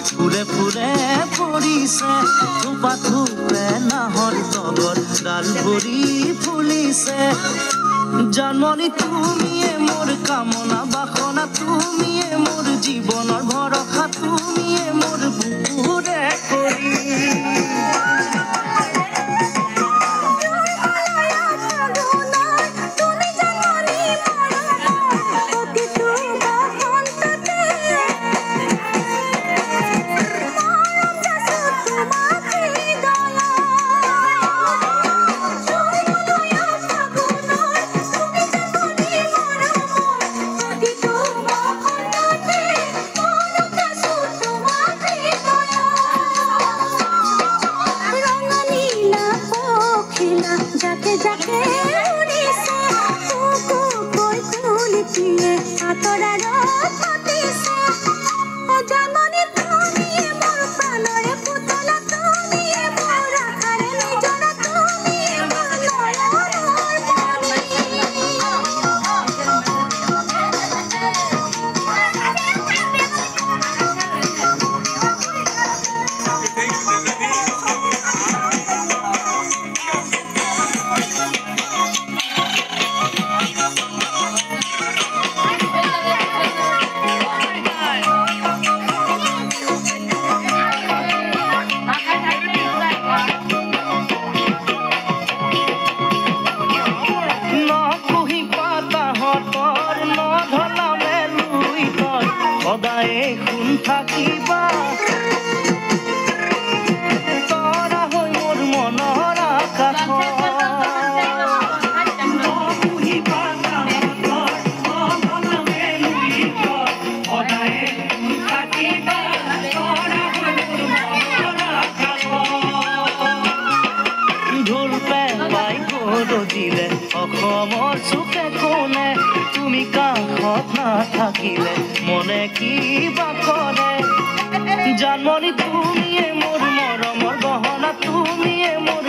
ফুৰে ফুৰে পৰিছে থোপা থোপে নাহৰ তগৰ ডাল ভৰি ফুলিছে জানমণি তুমিয়ে মোৰ কামনা বাসনা তুমিয়ে মোৰ জীৱনৰ ভৰসা তুমিয়ে মোৰ বুকুৰে কৰি जाके जाके उड़ीसे कुकु कोई कुलितिए आतरारो फटिसे ओ जामनी तुमिए मोर प्राणरे पुतला तुमिए मोर आखारे निजरा तुमिए मोर সদায়ে শুন থাকিবা তৰা হৈ মোৰ মনৰ আকাশ ঢোল পেপাই গৰজিলে অসমৰ চুকে কোণে তুমি কাষত নাথাকিলে মনে কিবা কৰে জানমণি তুমিয়ে মোৰ মৰমৰ গহনা তুমিয়ে মোৰ